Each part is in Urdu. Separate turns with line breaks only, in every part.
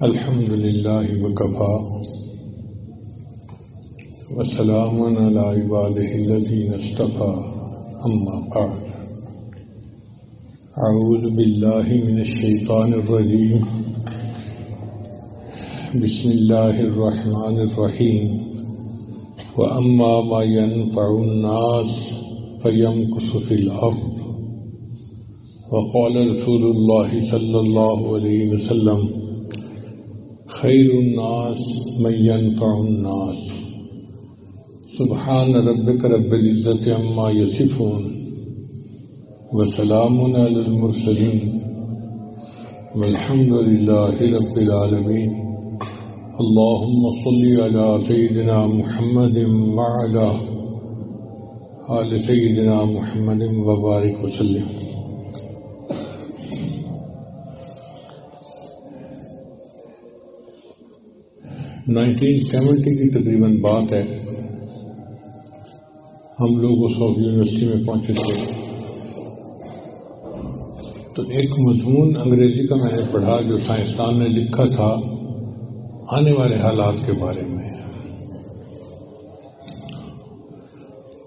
الحمد لله وكفى وسلام على عباده الذين اصطفى أما بعد أعوذ بالله من الشيطان الرجيم بسم الله الرحمن الرحيم وأما ما ينفع الناس فيمكث في الأرض وقال رسول الله صلى الله عليه وسلم خير الناس من ينفع الناس سبحان ربك رب العزة عما يصفون وسلام على المرسلين والحمد لله رب العالمين اللهم صل على سيدنا محمد وعلى آل سيدنا محمد وبارك وسلم. 1970 کی تقریباً بات ہے. ہم لوگ اس وقت یونیورسٹی میں پہنچے تھے تو ایک مضمون انگریزی کا میں نے پڑھا جو سائنسدان نے لکھا تھا آنے والے حالات کے بارے میں.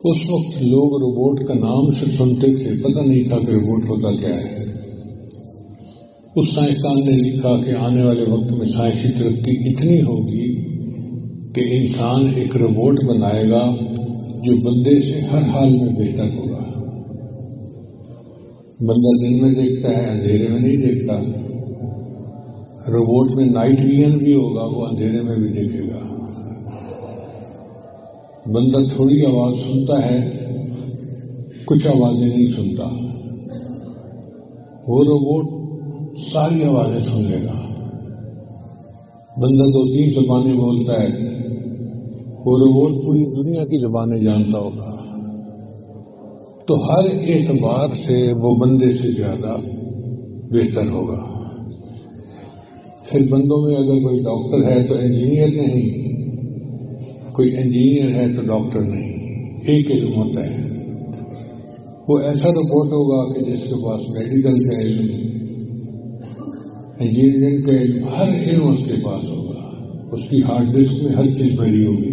اس وقت لوگ روبوٹ کا نام سے سنتے تھے، پتہ نہیں تھا کہ روبوٹ ہوتا کیا ہے. اس سائنسدان نے لکھا کہ آنے والے وقت میں سائنسی ترقی اتنی ہوگی کہ انسان ایک روبوٹ بنائے گا جو بندے سے ہر حال میں بہتر ہوگا. بندہ دن میں دیکھتا ہے، اندھیرے میں نہیں دیکھتا. روبوٹ میں نائٹ ویژن بھی ہوگا، وہ اندھیرے میں بھی دیکھے گا. بندہ تھوڑی آواز سنتا ہے، کچھ آوازیں نہیں سنتا. وہ روبوٹ ساری آوازیں سن لے گا. بندہ 2-3 زبانیں بولتا ہے، وہ روبوٹ پوری دنیا کی زبانیں جانتا ہوگا. تو ہر اعتبار سے وہ بندے سے زیادہ بہتر ہوگا. پھر بندوں میں اگر کوئی ڈاکٹر ہے تو انجینئر نہیں، کوئی انجینئر ہے تو ڈاکٹر نہیں. ایک علم ہوتا ہے. وہ ایسا روبوٹ ہوگا کہ جس کے پاس میڈیکل کا علم، انجینئرنگ کا علم، ہر علم اس کے پاس ہوگا. اس کی ہارڈ ڈسک میں ہر چیز بھری ہوگی.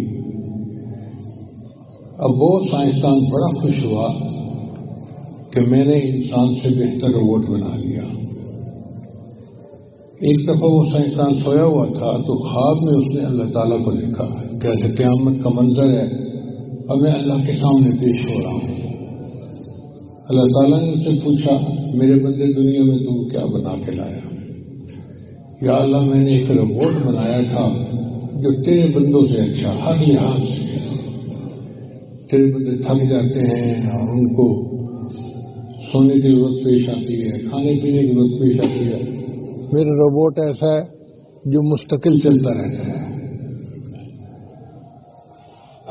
اب وہ سائنسدان بڑا خوش ہوا کہ میں نے انسان سے بہتر روبوٹ بنا لیا. ایک دفعہ وہ سائنسدان سویا ہوا تھا تو خواب میں اس نے اللہ تعالیٰ کو دیکھا. کیسے قیامت کا منظر ہے اور میں اللہ کے سامنے پیش ہو رہا ہوں. اللہ تعالیٰ نے اس سے پوچھا میرے بندے دنیا میں تم کیا بنا کے لایا؟ یا اللہ میں نے ایک روبوٹ بنایا تھا جو تیرے بندوں سے اچھا ہر لحاظ سے. تیرے بندے تھک جاتے ہیں اور ان کو سونے کی ضرورت پیش آتی ہے، کھانے پینے کی ضرورت پیش آتی ہے. میرا روبوٹ ایسا ہے جو مستقل چلتا رہتا ہے.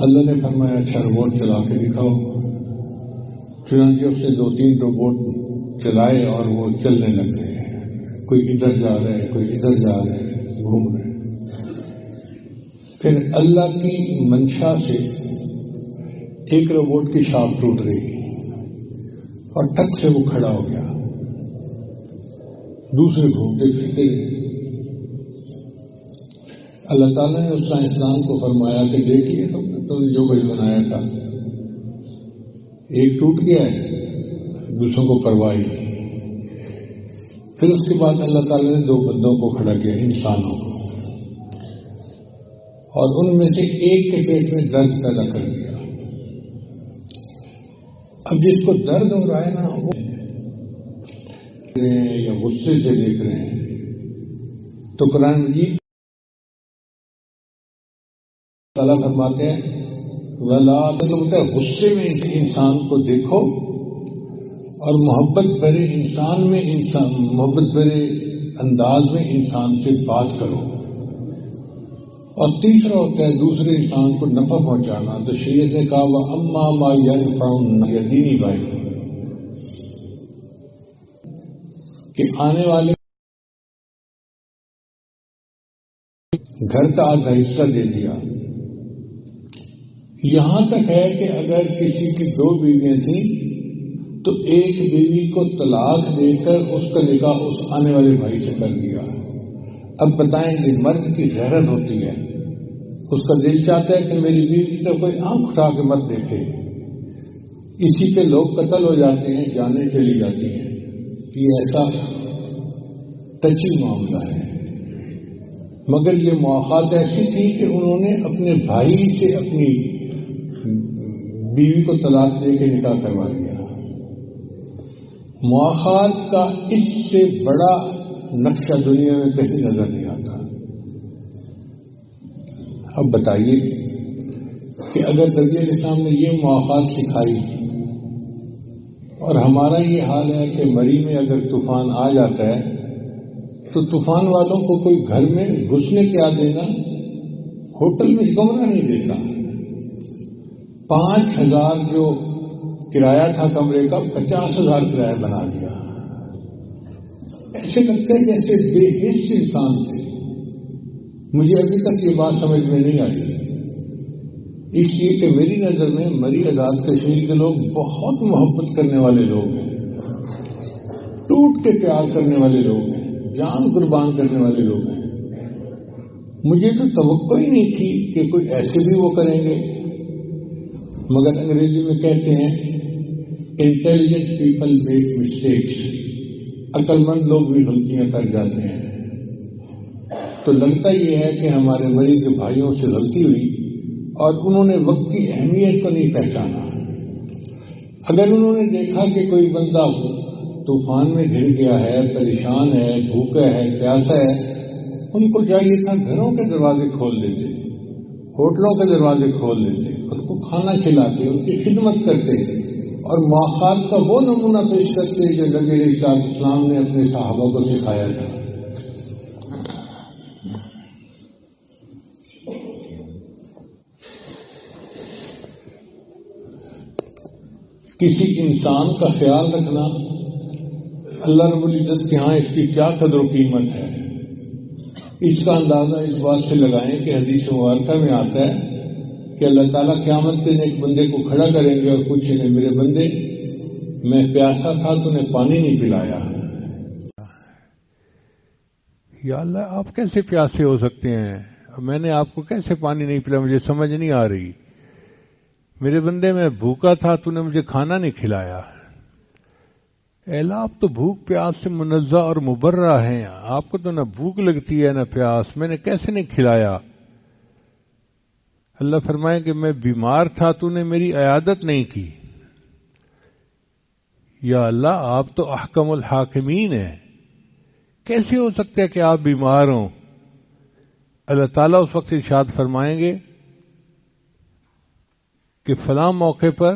اللہ نے فرمایا اچھا روبوٹ چلا کے دکھاؤ. چنانچہ اس نے 2-3 روبوٹ چلائے اور وہ چلنے لگ گئے. کوئی ادھر جا رہا ہے، کوئی ادھر جا رہا ہے، گھوم رہے ہیں. پھر اللہ کی منشا سے ایک روبوٹ کی شاخ ٹوٹ گئی اور ٹک سے وہ کھڑا ہو گیا. دوسرے گھومتے پھرتے رہے. اللہ تعالیٰ نے اس سائنسدان کو فرمایا کہ دیکھیے تم نے جو کچھ بنایا تھا، ایک ٹوٹ گیا ہے، دوسروں کو پرواہ نہیں. پھر اس کے بعد اللہ تعالیٰ نے 2 بندوں کو کھڑا کیا، انسانوں کو، اور ان میں سے ایک کے پیٹ میں درد پیدا کر دیا. اب جس کو درد ہو رہا ہے نا، وہ یا غصے سے دیکھ رہے ہیں. تو قرآن مجید تعالیٰ فرماتے ہیں وَلَا تَقْنَطُوا، غصے میں انسان کو دیکھو اور محبت بھرے محبت بھرے انداز میں انسان سے بات کرو. اور تیسرا ہوتا ہے دوسرے انسان کو نفع پہنچانا. تو شریعت نے کہا وَأَمَّا مَا يَنْفَعُ النَّاسَ، دینی بھائی کہ آنے والے گھر کا آدھا حصہ دے دیا. یہاں تک ہے کہ اگر کسی کی 2 بیویاں تھیں تو ایک بیوی کو طلاق دے کر اس کا نکاح اس آنے والے بھائی سے کر دیا. اب بتائیں کہ مرد کی غیرت ہوتی ہے، اس کا دل چاہتا ہے کہ میری بیوی تو کوئی آنکھ اٹھا کے مت دیکھے، اسی پہ لوگ قتل ہو جاتے ہیں، جانیں چلی جاتی ہیں۔ یہ ایسا ٹچی معاملہ ہے، مگر یہ مواخات ایسی تھی کہ انہوں نے اپنے بھائی سے اپنی بیوی کو طلاق دے کے نکاح کروا دیا۔ مواخات کا اس سے بڑا نقشہ دنیا میں کہیں نظر نہیں آتا۔ اب بتائیے کہ اگر نبی علیہ السلام نے یہ مواخات سکھائی اور ہمارا یہ حال ہے کہ مری میں اگر طوفان آ جاتا ہے تو طوفان والوں کو کوئی گھر میں گھسنے کیا دینا، ہوٹل میں کمرہ نہیں دیتا، 5,000 جو کرایہ تھا کمرے کا 50,000 کرایہ بنا دیا۔ ایسے لگتے ہیں جیسے بے حس انسان تھے۔ مجھے ابھی تک یہ بات سمجھ میں نہیں آئی، اس لیے کہ میری نظر میں مری آزاد کشمیر کے لوگ بہت محبت کرنے والے لوگ ہیں، ٹوٹ کے پیار کرنے والے لوگ ہیں، جان قربان کرنے والے لوگ ہیں۔ مجھے تو توقع ہی نہیں تھی کہ کوئی ایسے بھی وہ کریں گے، مگر انگریزی میں کہتے ہیں انٹیلیجنٹ پیپل میک مسٹیکس، عقل مند لوگ بھی غلطیاں کر جاتے ہیں۔ تو لگتا یہ ہے کہ ہمارے مری کے بھائیوں سے غلطی ہوئی اور انہوں نے وقت کی اہمیت کو نہیں پہچانا۔ اگر انہوں نے دیکھا کہ کوئی بندہ طوفان میں گر گیا ہے، پریشان ہے، بھوکا ہے، پیاسا ہے، ان کو چاہیے تھا گھروں کے دروازے کھول دیتے، ہوٹلوں کے دروازے کھول دیتے، ان کو کھانا کھلاتے، ان کی خدمت کرتے اور مواخات کا وہ نمونہ پیش کرتے جو نبی علیہ السلام نے اپنے صحابہ کو سکھایا تھا۔ کسی انسان کا خیال رکھنا اللہ رب العزت کے ہاں اس کی کیا قدر و قیمت ہے، اس کا اندازہ اس بات سے لگائیں کہ حدیث مبارکہ میں آتا ہے کہ اللہ تعالیٰ قیامت کے دن ایک بندے کو کھڑا کریں گے اور پوچھیں گے میرے بندے میں پیاسا تھا تو نے پانی نہیں پلایا۔ یا اللہ آپ کیسے پیاسے ہو سکتے ہیں، میں نے آپ کو کیسے پانی نہیں پلایا، مجھے سمجھ نہیں آ رہی۔ میرے بندے میں بھوکا تھا تو نے مجھے کھانا نہیں کھلایا۔ اے اللہ آپ تو بھوک پیاس سے منزہ اور مبرہ ہیں، آپ کو تو نہ بھوک لگتی ہے نہ پیاس، میں نے کیسے نہیں کھلایا۔ اللہ فرمائے کہ میں بیمار تھا تو نے میری عیادت نہیں کی۔ یا اللہ آپ تو احکم الحاکمین ہیں، کیسے ہو سکتا ہے کہ آپ بیمار ہوں۔ اللہ تعالیٰ اس وقت ارشاد فرمائیں گے کہ فلاں موقع پر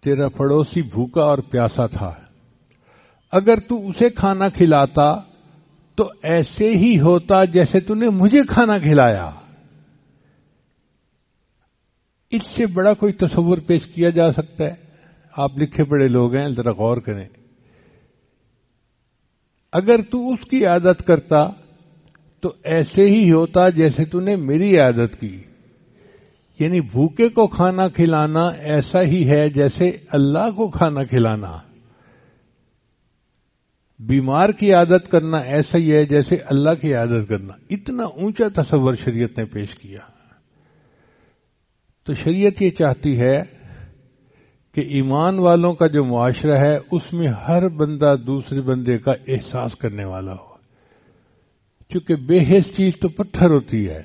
تیرا پڑوسی بھوکا اور پیاسا تھا، اگر تو اسے کھانا کھلاتا تو ایسے ہی ہوتا جیسے تو نے مجھے کھانا کھلایا۔ اس سے بڑا کوئی تصور پیش کیا جا سکتا ہے؟ آپ لکھے پڑھے لوگ ہیں، ذرا غور کریں۔ اگر تو اس کی عادت کرتا تو ایسے ہی ہوتا جیسے تو نے میری عادت کی، یعنی بھوکے کو کھانا کھلانا ایسا ہی ہے جیسے اللہ کو کھانا کھلانا، بیمار کی عادت کرنا ایسا ہی ہے جیسے اللہ کی عادت کرنا۔ اتنا اونچا تصور شریعت نے پیش کیا۔ تو شریعت یہ چاہتی ہے کہ ایمان والوں کا جو معاشرہ ہے اس میں ہر بندہ دوسرے بندے کا احساس کرنے والا ہو، چونکہ بے حس چیز تو پتھر ہوتی ہے،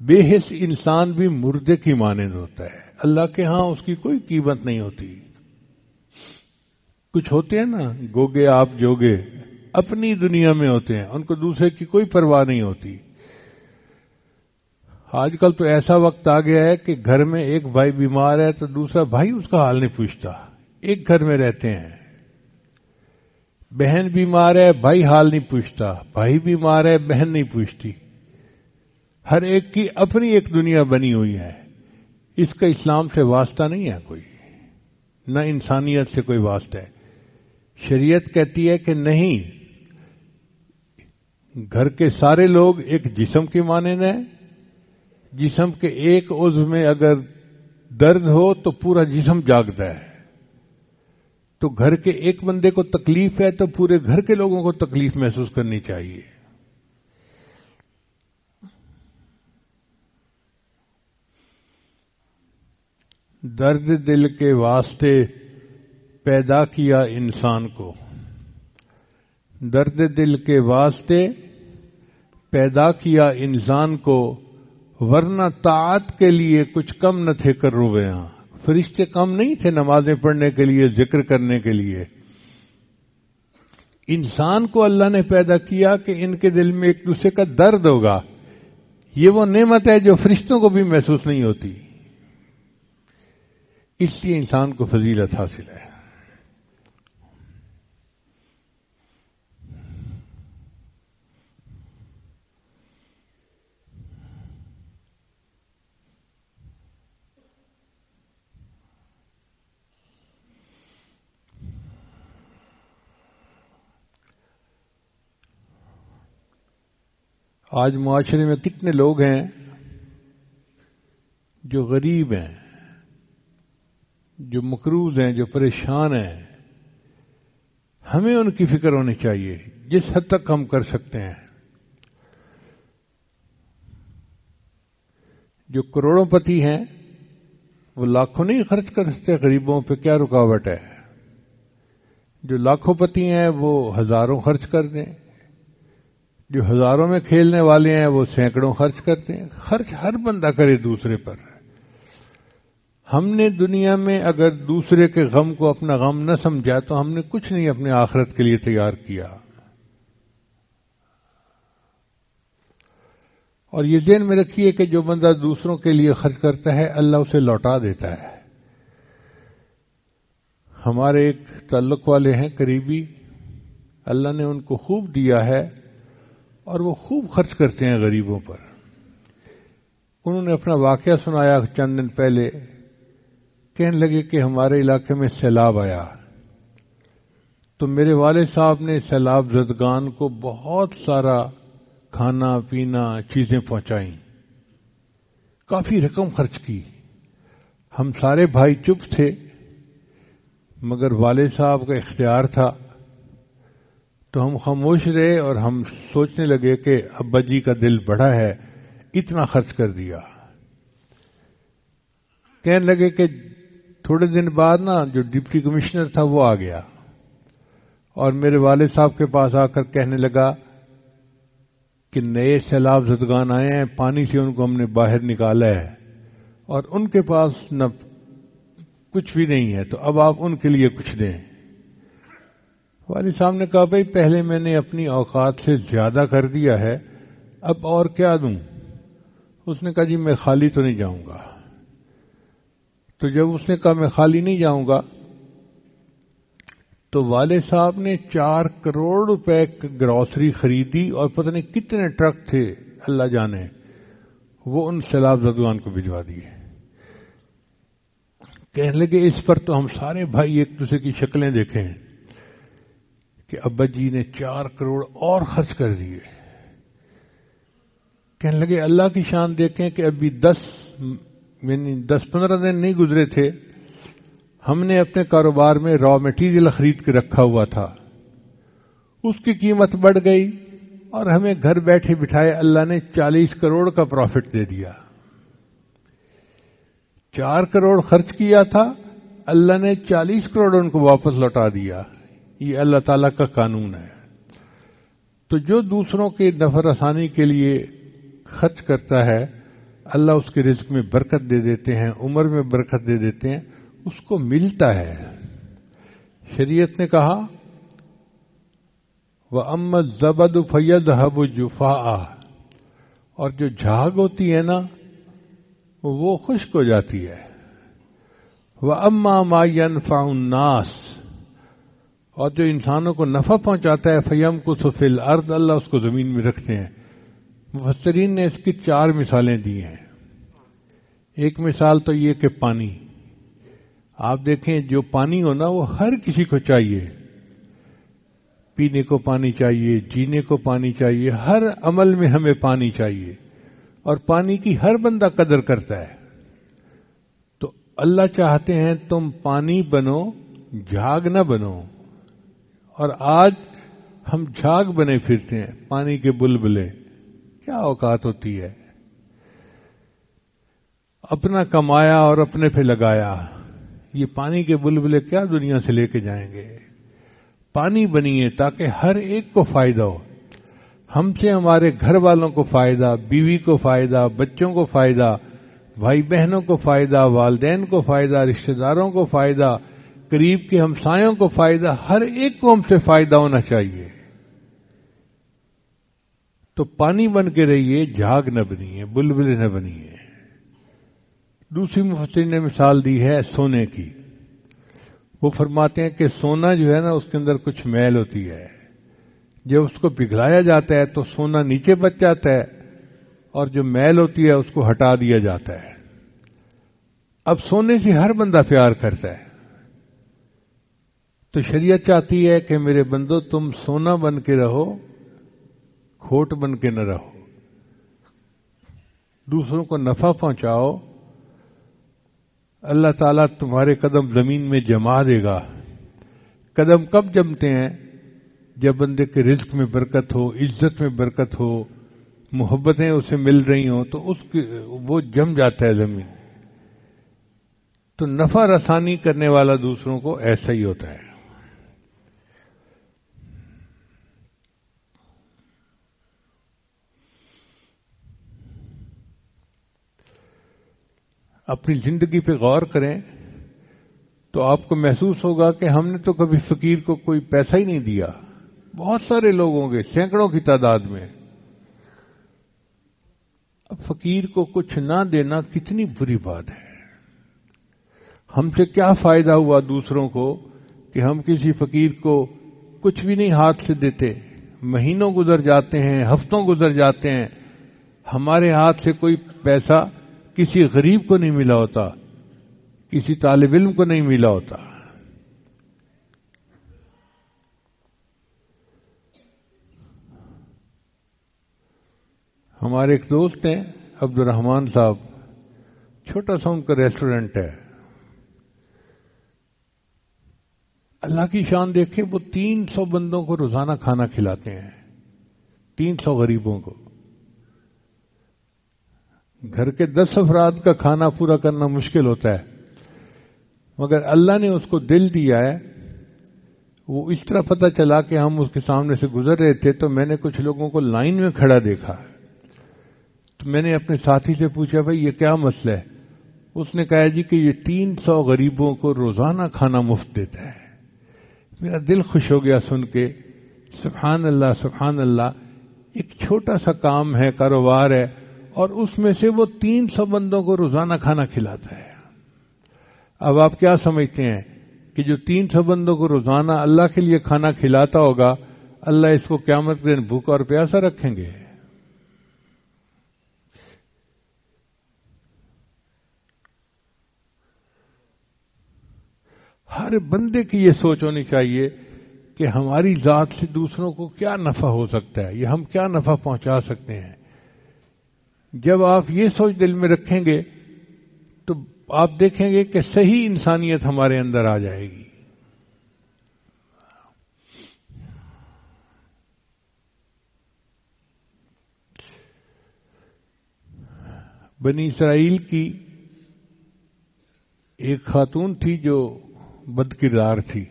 بے حس انسان بھی مردے کی مانند ہوتا ہے، اللہ کے ہاں اس کی کوئی قیمت نہیں ہوتی۔ کچھ ہوتے ہیں نا گوگے آپ جوگے، اپنی دنیا میں ہوتے ہیں، ان کو دوسرے کی کوئی پرواہ نہیں ہوتی۔ آج کل تو ایسا وقت آ گیا ہے کہ گھر میں ایک بھائی بیمار ہے تو دوسرا بھائی اس کا حال نہیں پوچھتا، ایک گھر میں رہتے ہیں۔ بہن بیمار ہے بھائی حال نہیں پوچھتا، بھائی بیمار ہے بہن نہیں پوچھتی، ہر ایک کی اپنی ایک دنیا بنی ہوئی ہے۔ اس کا اسلام سے واسطہ نہیں ہے کوئی، نہ انسانیت سے کوئی واسطہ ہے۔ شریعت کہتی ہے کہ نہیں، گھر کے سارے لوگ ایک جسم کے مانند ہیں، جسم کے ایک عضو میں اگر درد ہو تو پورا جسم جاگتا ہے۔ تو گھر کے ایک بندے کو تکلیف ہے تو پورے گھر کے لوگوں کو تکلیف محسوس کرنی چاہیے. درد دل کے واسطے پیدا کیا انسان کو، درد دل کے واسطے پیدا کیا انسان کو، ورنہ طاعت کے لیے کچھ کم نہ تھے کروے. ہاں فرشتے کم نہیں تھے نمازیں پڑھنے کے لیے، ذکر کرنے کے لیے. انسان کو اللہ نے پیدا کیا کہ ان کے دل میں ایک دوسرے کا درد ہوگا. یہ وہ نعمت ہے جو فرشتوں کو بھی محسوس نہیں ہوتی، اس لیے انسان کو فضیلت حاصل ہے. آج معاشرے میں کتنے لوگ ہیں جو غریب ہیں، جو مقروض ہیں، جو پریشان ہیں. ہمیں ان کی فکر ہونی چاہیے جس حد تک ہم کر سکتے ہیں. جو کروڑوں پتی ہیں وہ لاکھوں نہیں خرچ کر سکتے، غریبوں پہ کیا رکاوٹ ہے؟ جو لاکھوں پتی ہیں وہ ہزاروں خرچ کر دیں، جو ہزاروں میں کھیلنے والے ہیں وہ سینکڑوں خرچ کرتے ہیں. خرچ ہر بندہ کرے دوسرے پر. ہم نے دنیا میں اگر دوسرے کے غم کو اپنا غم نہ سمجھا تو ہم نے کچھ نہیں اپنے آخرت کے لیے تیار کیا. اور یہ ذہن میں رکھیے کہ جو بندہ دوسروں کے لیے خرچ کرتا ہے اللہ اسے لوٹا دیتا ہے. ہمارے ایک تعلق والے ہیں قریبی، اللہ نے ان کو خوب دیا ہے اور وہ خوب خرچ کرتے ہیں غریبوں پر. انہوں نے اپنا واقعہ سنایا چند دن پہلے. کہنے لگے کہ ہمارے علاقے میں سیلاب آیا تو میرے والد صاحب نے سیلاب زدگان کو بہت سارا کھانا پینا چیزیں پہنچائیں، کافی رقم خرچ کی. ہم سارے بھائی چپ تھے مگر والد صاحب کا اختیار تھا تو ہم خاموش رہے اور ہم سوچنے لگے کہ ابا جی کا دل بڑا ہے، اتنا خرچ کر دیا. کہنے لگے کہ تھوڑے دن بعد نا جو ڈپٹی کمشنر تھا وہ آ گیا اور میرے والد صاحب کے پاس آ کر کہنے لگا کہ نئے سیلاب زدگان آئے ہیں، پانی سے ان کو ہم نے باہر نکالا ہے اور ان کے پاس نہ کچھ بھی نہیں ہے، تو اب آپ ان کے لیے کچھ دیں. والد صاحب نے کہا بھائی پہلے میں نے اپنی اوقات سے زیادہ کر دیا ہے، اب اور کیا دوں؟ اس نے کہا جی میں خالی تو نہیں جاؤں گا. تو جب اس نے کہا میں خالی نہیں جاؤں گا تو والد صاحب نے 4 کروڑ روپے گروسری خریدی اور پتہ نہیں کتنے ٹرک تھے اللہ جانے، وہ ان سیلاب زدگان کو بھجوا دیے. کہنے لگے اس پر تو ہم سارے بھائی ایک دوسرے کی شکلیں دیکھیں کہ ابا جی نے 4 کروڑ اور خرچ کر دیے. کہنے لگے اللہ کی شان دیکھیں کہ ابھی 10-15 دن نہیں گزرے تھے، ہم نے اپنے کاروبار میں را میٹیریل خرید کے رکھا ہوا تھا، اس کی قیمت بڑھ گئی اور ہمیں گھر بیٹھے بٹھائے اللہ نے 40 کروڑ کا پروفٹ دے دیا. 4 کروڑ خرچ کیا تھا، اللہ نے 40 کروڑ ان کو واپس لوٹا دیا. یہ اللہ تعالیٰ کا قانون ہے. تو جو دوسروں کے نفع آسانی کے لیے خرچ کرتا ہے اللہ اس کے رزق میں برکت دے دیتے ہیں، عمر میں برکت دے دیتے ہیں، اس کو ملتا ہے. شریعت نے کہا وَأَمَّا الزَّبَدُ فَيَذْهَبُ جُفَاءً، اور جو جھاگ ہوتی ہے نا وہ خشک ہو جاتی ہے. وَأَمَّا مَا يَنْفَعُ النَّاسَ، اور جو انسانوں کو نفع پہنچاتا ہے فَيَمْكُثُ فِي الْأَرْضِ، اللہ اس کو زمین میں رکھتے ہیں. مفسرین نے اس کی 4 مثالیں دی ہیں. ایک مثال تو یہ کہ پانی، آپ دیکھیں جو پانی ہونا وہ ہر کسی کو چاہیے، پینے کو پانی چاہیے، جینے کو پانی چاہیے، ہر عمل میں ہمیں پانی چاہیے اور پانی کی ہر بندہ قدر کرتا ہے. تو اللہ چاہتے ہیں تم پانی بنو، جھاگ نہ بنو. اور آج ہم جھاگ بنے پھرتے ہیں، پانی کے بلبلے. کیا اوقات ہوتی ہے، اپنا کمایا اور اپنے پہ لگایا. یہ پانی کے بلبلے کیا دنیا سے لے کے جائیں گے؟ پانی بنیے تاکہ ہر ایک کو فائدہ ہو. ہم سے ہمارے گھر والوں کو فائدہ، بیوی کو فائدہ، بچوں کو فائدہ، بھائی بہنوں کو فائدہ، والدین کو فائدہ، رشتہ داروں کو فائدہ، قریب کے ہمسایوں کو فائدہ. ہر ایک کو ہم سے فائدہ ہونا چاہیے. تو پانی بن کے رہیے، جھاگ نہ بنیے، بلبلے نہ بنیے. دوسری مفسر نے مثال دی ہے سونے کی. وہ فرماتے ہیں کہ سونا جو ہے نا، اس کے اندر کچھ میل ہوتی ہے. جب اس کو پگھلایا جاتا ہے تو سونا نیچے بچ جاتا ہے، اور جو میل ہوتی ہے اس کو ہٹا دیا جاتا ہے. اب سونے سے ہر بندہ پیار کرتا ہے، تو شریعت چاہتی ہے کہ میرے بندو تم سونا بن کے رہو، کھوٹ بن کے نہ رہو. دوسروں کو نفع پہنچاؤ. اللہ تعالیٰ تمہارے قدم زمین میں جما دے گا. قدم کب جمتے ہیں؟ جب بندے کے رزق میں برکت ہو، عزت میں برکت ہو، محبتیں اسے مل رہی ہوں، تو وہ جم جاتا ہے زمین. تو نفع رسانی کرنے والا دوسروں کو ایسا ہی ہوتا ہے. اپنی زندگی پہ غور کریں تو آپ کو محسوس ہوگا کہ ہم نے تو کبھی فقیر کو کوئی پیسہ ہی نہیں دیا. بہت سارے لوگ ہوں گے، سینکڑوں کی تعداد میں. اب فقیر کو کچھ نہ دینا کتنی بری بات ہے. ہم سے کیا فائدہ ہوا دوسروں کو کہ ہم کسی فقیر کو کچھ بھی نہیں ہاتھ سے دیتے. مہینوں گزر جاتے ہیں، ہفتوں گزر جاتے ہیں، ہمارے ہاتھ سے کوئی پیسہ کسی غریب کو نہیں ملا ہوتا، کسی طالب علم کو نہیں ملا ہوتا. ہمارے ایک دوست ہیں عبد الرحمان صاحب، چھوٹا سا ان کا ریسٹورنٹ ہے. اللہ کی شان دیکھیں، وہ 300 بندوں کو روزانہ کھانا کھلاتے ہیں، 300 غریبوں کو. گھر کے 10 افراد کا کھانا پورا کرنا مشکل ہوتا ہے، مگر اللہ نے اس کو دل دیا ہے. وہ اس طرح پتہ چلا کہ ہم اس کے سامنے سے گزر رہے تھے تو میں نے کچھ لوگوں کو لائن میں کھڑا دیکھا. تو میں نے اپنے ساتھی سے پوچھا بھائی یہ کیا مسئلہ ہے؟ اس نے کہا جی کہ یہ 300 غریبوں کو روزانہ کھانا مفت دیتا ہے. میرا دل خوش ہو گیا سن کے. سبحان اللہ سبحان اللہ. ایک چھوٹا سا کام ہے، کاروبار ہے، اور اس میں سے وہ 300 بندوں کو روزانہ کھانا کھلاتا ہے. اب آپ کیا سمجھتے ہیں کہ جو 300 بندوں کو روزانہ اللہ کے لیے کھانا کھلاتا ہوگا، اللہ اس کو قیامت کے دن بھوکا اور پیاسا رکھیں گے؟ ہر بندے کی یہ سوچ ہونی چاہیے کہ ہماری ذات سے دوسروں کو کیا نفع ہو سکتا ہے، یا ہم کیا نفع پہنچا سکتے ہیں. جب آپ یہ سوچ دل میں رکھیں گے تو آپ دیکھیں گے کہ صحیح انسانیت ہمارے اندر آ جائے گی. بنی اسرائیل کی ایک خاتون تھی جو بد کردار تھی.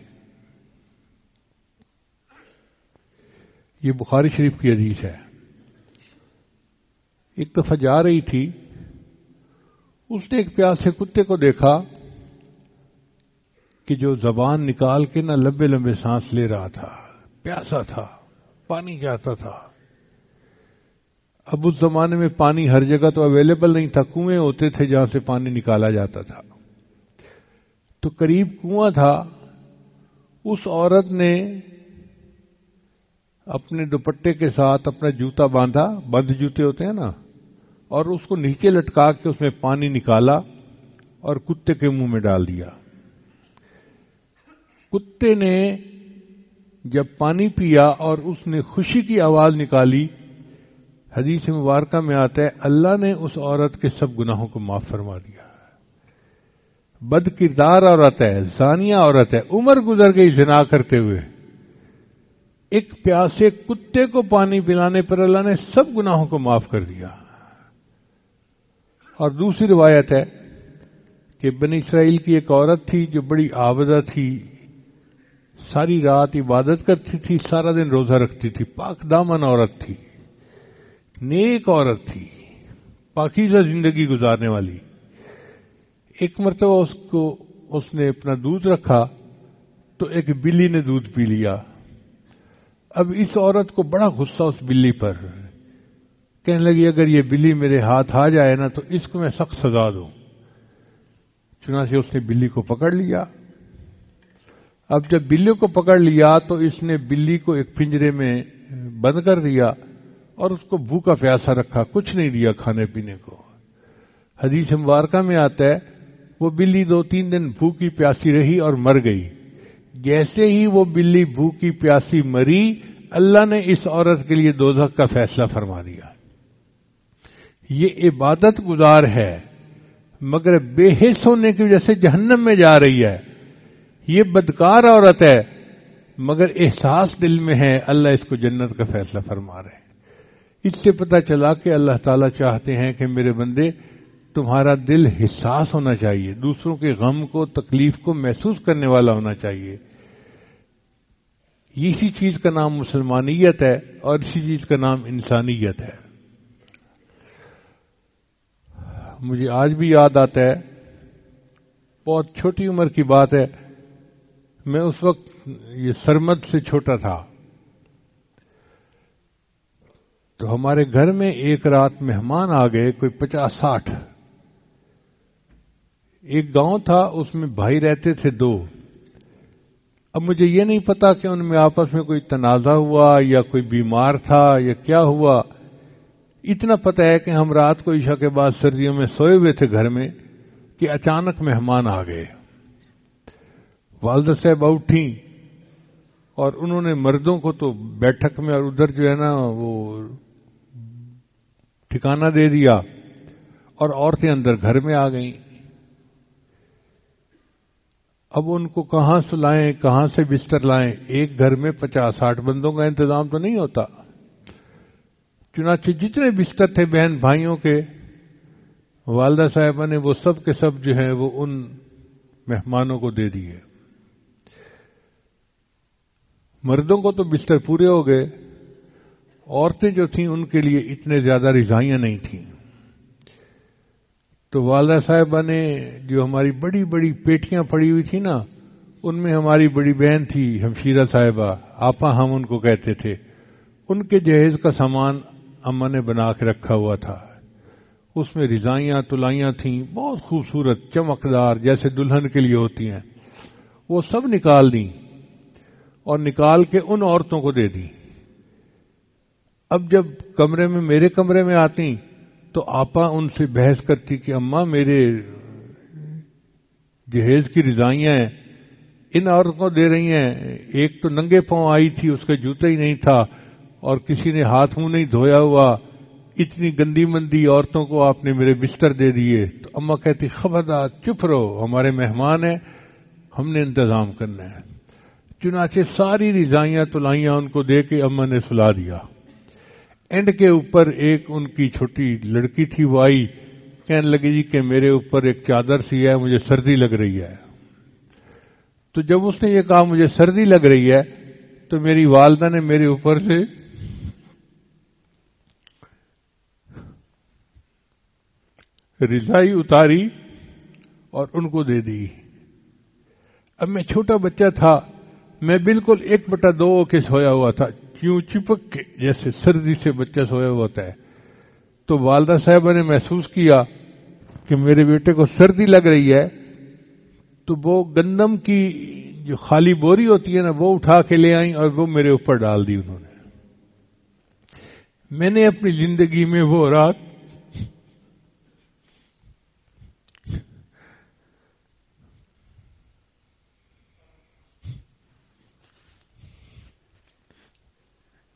یہ بخاری شریف کی حدیث ہے. ایک دفعہ جا رہی تھی، اس نے ایک پیاسے کتے کو دیکھا کہ جو زبان نکال کے نہ لمبے لمبے سانس لے رہا تھا، پیاسا تھا، پانی چاہتا تھا. اب اس زمانے میں پانی ہر جگہ تو اویلیبل نہیں تھا، کنویں ہوتے تھے جہاں سے پانی نکالا جاتا تھا. تو قریب کنواں تھا. اس عورت نے اپنے دوپٹے کے ساتھ اپنا جوتا باندھا، بند جوتے ہوتے ہیں نا، اور اس کو نیچے لٹکا کے اس میں پانی نکالا اور کتے کے منہ میں ڈال دیا. کتے نے جب پانی پیا اور اس نے خوشی کی آواز نکالی، حدیث مبارکہ میں آتا ہے اللہ نے اس عورت کے سب گناہوں کو معاف فرما دیا. بد کردار عورت ہے، زانیہ عورت ہے، عمر گزر گئی زنا کرتے ہوئے، ایک پیاسے کتے کو پانی پلانے پر اللہ نے سب گناہوں کو معاف کر دیا۔ اور دوسری روایت ہے کہ بنی اسرائیل کی ایک عورت تھی جو بڑی عابدہ تھی، ساری رات عبادت کرتی تھی، سارا دن روزہ رکھتی تھی، پاک دامن عورت تھی، نیک عورت تھی، پاکیزہ زندگی گزارنے والی۔ ایک مرتبہ اس نے اپنا دودھ رکھا تو ایک بلی نے دودھ پی لیا۔ اب اس عورت کو بڑا غصہ اس بلی پر، کہنے لگی اگر یہ بلی میرے ہاتھ آ جائے نا تو اس کو میں سخت سزا دوں۔ چنانچہ اس نے بلی کو پکڑ لیا۔ اب جب بلی کو پکڑ لیا تو اس نے بلی کو ایک پنجرے میں بند کر دیا اور اس کو بھوکا پیاسا رکھا، کچھ نہیں دیا کھانے پینے کو۔ حدیث مبارکہ میں آتا ہے وہ بلی 2-3 دن بھوکی پیاسی رہی اور مر گئی۔ جیسے ہی وہ بلی بھوکی پیاسی مری، اللہ نے اس عورت کے لیے دوزخ کا فیصلہ فرما دیا۔ یہ عبادت گزار ہے مگر بے حس ہونے کی وجہ سے جہنم میں جا رہی ہے۔ یہ بدکار عورت ہے مگر احساس دل میں ہے، اللہ اس کو جنت کا فیصلہ فرما رہے ہیں۔ اس سے پتہ چلا کہ اللہ تعالیٰ چاہتے ہیں کہ میرے بندے تمہارا دل حساس ہونا چاہیے، دوسروں کے غم کو تکلیف کو محسوس کرنے والا ہونا چاہیے۔ اسی چیز کا نام مسلمانیت ہے اور اسی چیز کا نام انسانیت ہے۔ مجھے آج بھی یاد آتا ہے، بہت چھوٹی عمر کی بات ہے، میں اس وقت یہ سرمد سے چھوٹا تھا، تو ہمارے گھر میں ایک رات مہمان آ گئے، کوئی 50-60۔ ایک گاؤں تھا، اس میں بھائی رہتے تھے 2۔ اب مجھے یہ نہیں پتا کہ ان میں آپس میں کوئی تنازع ہوا یا کوئی بیمار تھا یا کیا ہوا۔ اتنا پتہ ہے کہ ہم رات کو عشاء کے بعد سردیوں میں سوئے ہوئے تھے گھر میں کہ اچانک مہمان آ گئے۔ والدہ صاحب اٹھیں اور انہوں نے مردوں کو تو بیٹھک میں اور ادھر جو ہے نا وہ ٹھکانہ دے دیا اور عورتیں اندر گھر میں آ گئیں۔ اب ان کو کہاں سلائیں، کہاں سے بستر لائیں؟ ایک گھر میں 50-60 بندوں کا انتظام تو نہیں ہوتا۔ چنانچہ جتنے بستر تھے بہن بھائیوں کے، والدہ صاحبہ نے وہ سب کے سب جو ہیں وہ ان مہمانوں کو دے دیے۔ مردوں کو تو بستر پورے ہو گئے، عورتیں جو تھیں ان کے لیے اتنے زیادہ رضائیاں نہیں تھیں۔ تو والدہ صاحبہ نے جو ہماری بڑی بڑی پیٹیاں پڑی ہوئی تھی نا، ان میں ہماری بڑی بہن تھی ہمشیرہ صاحبہ، آپا ہم ان کو کہتے تھے، ان کے جہیز کا سامان اماں نے بنا کے رکھا ہوا تھا۔ اس میں رضائیاں تلائیاں تھیں بہت خوبصورت چمکدار، جیسے دلہن کے لیے ہوتی ہیں، وہ سب نکال دیں اور نکال کے ان عورتوں کو دے دیں۔ اب جب کمرے میں میرے کمرے میں آتی تو آپا ان سے بحث کرتی کہ اماں میرے جہیز کی رضائیاں ہیں، ان عورتوں کو دے رہی ہیں، ایک تو ننگے پاؤں آئی تھی، اس کے جوتے ہی نہیں تھا اور کسی نے ہاتھ منہ نہیں دھویا ہوا، اتنی گندی مندی عورتوں کو آپ نے میرے بستر دے دیے۔ تو اماں کہتی خبردار چپ رہو، ہمارے مہمان ہیں، ہم نے انتظام کرنا ہے۔ چنانچہ ساری رضائیاں تلائیاں ان کو دے کے اماں نے سلا دیا۔ اینڈ کے اوپر ایک ان کی چھوٹی لڑکی تھی، وہ آئی، کہنے لگی جی کہ میرے اوپر ایک چادر سی ہے، مجھے سردی لگ رہی ہے۔ تو جب اس نے یہ کہا مجھے سردی لگ رہی ہے تو میری والدہ نے میرے اوپر سے رضائی اتاری اور ان کو دے دی۔ اب میں چھوٹا بچہ تھا، میں بالکل 1/2 ہو کے سویا ہوا تھا، کیوں چپک کے، جیسے سردی سے بچہ سویا ہوا ہوتا ہے۔ تو والدہ صاحبہ نے محسوس کیا کہ میرے بیٹے کو سردی لگ رہی ہے، تو وہ گندم کی جو خالی بوری ہوتی ہے نا وہ اٹھا کے لے آئیں اور وہ میرے اوپر ڈال دی انہوں نے۔ میں نے اپنی زندگی میں وہ رات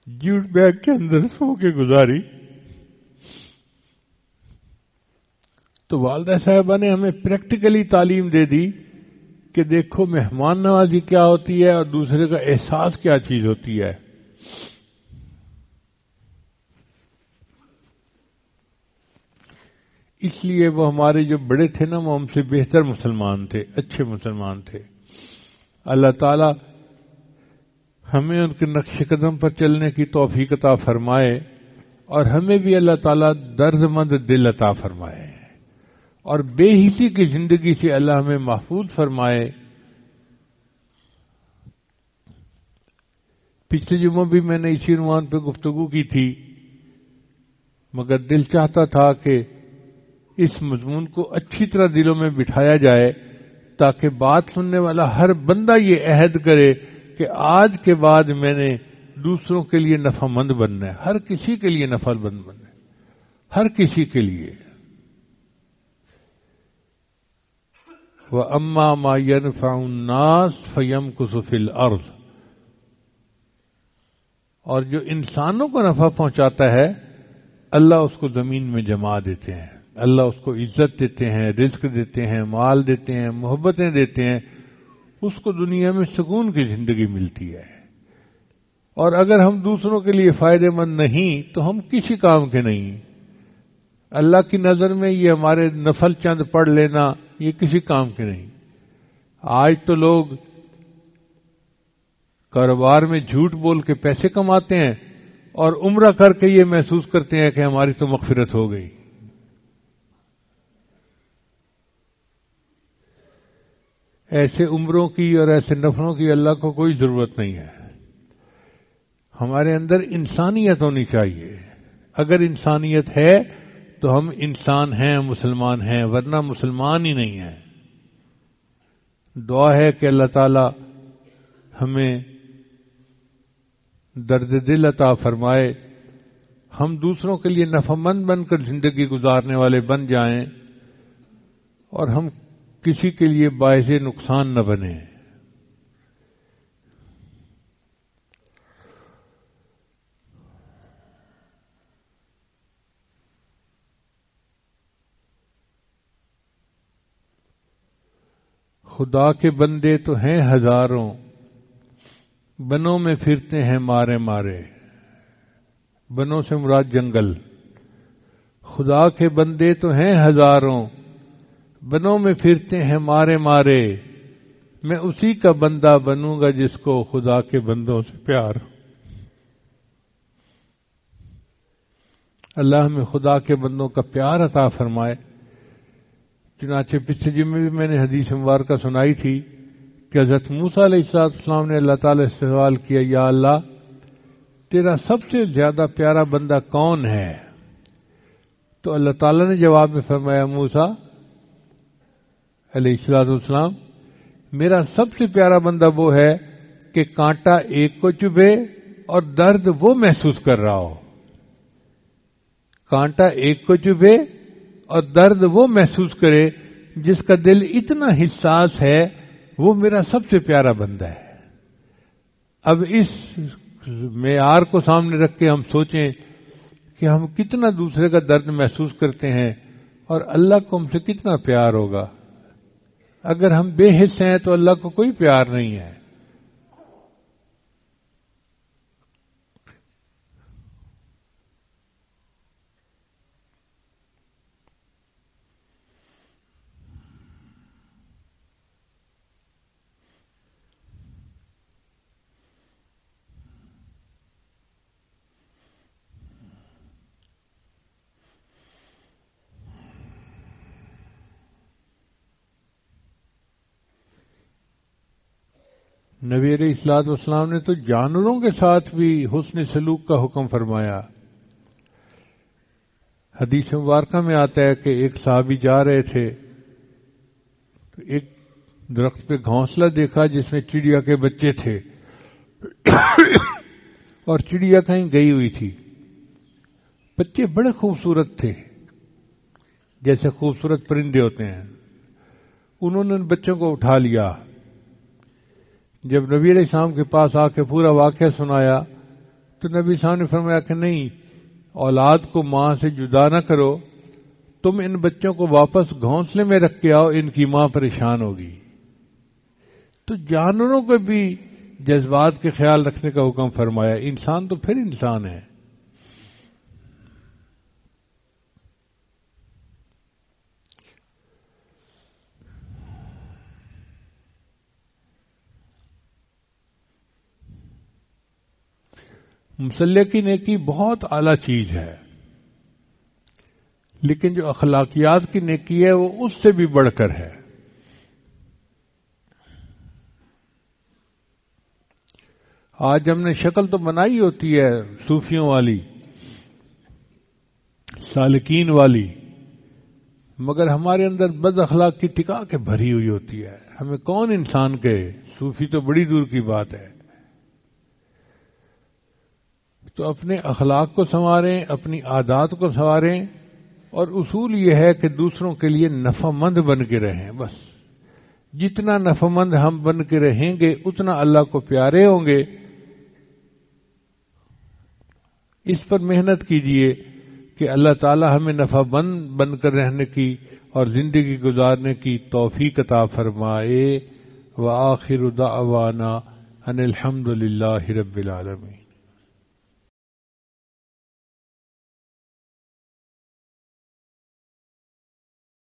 جوٹ بیگ کے اندر سو کے گزاری۔ تو والدہ صاحبہ نے ہمیں پریکٹیکلی تعلیم دے دی کہ دیکھو مہمان نوازی کیا ہوتی ہے اور دوسرے کا احساس کیا چیز ہوتی ہے. اس لیے وہ ہمارے جو بڑے تھے نا وہ ہم سے بہتر مسلمان تھے، اچھے مسلمان تھے. اللہ تعالی ہمیں ان کے نقش قدم پر چلنے کی توفیق عطا فرمائے اور ہمیں بھی اللہ تعالی درد مند دل عطا فرمائے اور بے حسی کی زندگی سے اللہ ہمیں محفوظ فرمائے. پچھلے جمعہ بھی میں نے اسی عنوان پہ گفتگو کی تھی، مگر دل چاہتا تھا کہ اس مضمون کو اچھی طرح دلوں میں بٹھایا جائے تاکہ بات سننے والا ہر بندہ یہ عہد کرے کہ آج کے بعد میں نے دوسروں کے لیے نفع مند بننا ہے، ہر کسی کے لیے نفع مند بننا ہے، ہر کسی کے لیے. وَأَمَّا مَا يَنْفَعُ النَّاسَ فَيَمْكُثُ فِي الْأَرْضِ، اور جو انسانوں کو نفع پہنچاتا ہے اللہ اس کو زمین میں جما دیتے ہیں، اللہ اس کو عزت دیتے ہیں، رزق دیتے ہیں، مال دیتے ہیں، محبتیں دیتے ہیں، اس کو دنیا میں سکون کی زندگی ملتی ہے. اور اگر ہم دوسروں کے لیے فائدہ مند نہیں تو ہم کسی کام کے نہیں. اللہ کی نظر میں یہ ہمارے نفل چند پڑھ لینا یہ کسی کام کے نہیں. آج تو لوگ کاروبار میں جھوٹ بول کے پیسے کماتے ہیں اور عمرہ کر کے یہ محسوس کرتے ہیں کہ ہماری تو مغفرت ہو گئی. ایسے عمروں کی اور ایسے نفلوں کی اللہ کو کوئی ضرورت نہیں ہے. ہمارے اندر انسانیت ہونی چاہیے. اگر انسانیت ہے تو ہم انسان ہیں، مسلمان ہیں، ورنہ مسلمان ہی نہیں ہیں. دعا ہے کہ اللہ تعالی ہمیں درد دل عطا فرمائے، ہم دوسروں کے لیے نفع مند بن کر زندگی گزارنے والے بن جائیں اور ہم کسی کے لیے باعث نقصان نہ بنے. خدا کے بندے تو ہیں ہزاروں، بنوں میں پھرتے ہیں مارے مارے. بنوں سے مراد جنگل. خدا کے بندے تو ہیں ہزاروں، بنوں میں پھرتے ہیں مارے مارے. میں اسی کا بندہ بنوں گا جس کو خدا کے بندوں سے پیار. اللہ ہمیں خدا کے بندوں کا پیار عطا فرمائے. چنانچہ پچھلے جمعے بھی میں نے حدیث مبارکہ سنائی تھی کہ حضرت موسیٰ علیہ السلام نے اللہ تعالی سے سوال کیا، یا اللہ تیرا سب سے زیادہ پیارا بندہ کون ہے؟ تو اللہ تعالی نے جواب میں فرمایا، موسیٰ علیہ السلام میرا سب سے پیارا بندہ وہ ہے کہ کانٹا ایک کو چبھے اور درد وہ محسوس کر رہا ہو. کانٹا ایک کو چبھے اور درد وہ محسوس کرے جس کا دل اتنا حساس ہے، وہ میرا سب سے پیارا بندہ ہے. اب اس معیار کو سامنے رکھ کے ہم سوچیں کہ ہم کتنا دوسرے کا درد محسوس کرتے ہیں اور اللہ کو ہم سے کتنا پیار ہوگا. اگر ہم بے حس ہیں تو اللہ کو کوئی پیار نہیں ہے. نبی علیہ الصلوۃ والسلام نے تو جانوروں کے ساتھ بھی حسن سلوک کا حکم فرمایا. حدیث مبارکہ میں آتا ہے کہ ایک صحابی جا رہے تھے تو ایک درخت پہ گھونسلہ دیکھا جس میں چڑیا کے بچے تھے اور چڑیا کہیں گئی ہوئی تھی. بچے بڑے خوبصورت تھے، جیسے خوبصورت پرندے ہوتے ہیں. انہوں نے ان بچوں کو اٹھا لیا. جب نبی علیہ السلام کے پاس آ کے پورا واقعہ سنایا تو نبی صاحب نے فرمایا کہ نہیں، اولاد کو ماں سے جدا نہ کرو تم ان بچوں کو واپس گھونسلے میں رکھ کے آؤ، ان کی ماں پریشان ہوگی۔ تو جانوروں کو بھی جذبات کے خیال رکھنے کا حکم فرمایا، انسان تو پھر انسان ہے۔ مصلح کی نیکی بہت اعلیٰ چیز ہے، لیکن جو اخلاقیات کی نیکی ہے وہ اس سے بھی بڑھ کر ہے۔ آج ہم نے شکل تو بنائی ہوتی ہے صوفیوں والی، سالکین والی، مگر ہمارے اندر بد اخلاق کی ٹکا کے بھری ہوئی ہوتی ہے۔ ہمیں کون انسان کہے، صوفی تو بڑی دور کی بات ہے۔ تو اپنے اخلاق کو سنواریں، اپنی عادات کو سنواریں، اور اصول یہ ہے کہ دوسروں کے لیے نفع مند بن کے رہیں۔ بس جتنا نفع مند ہم بن کے رہیں گے اتنا اللہ کو پیارے ہوں گے۔ اس پر محنت کیجئے کہ اللہ تعالی ہمیں نفع مند بن کر رہنے کی اور زندگی گزارنے کی توفیق عطا فرمائے۔ وآخر دعوانا ان الحمد للہ رب العالمین۔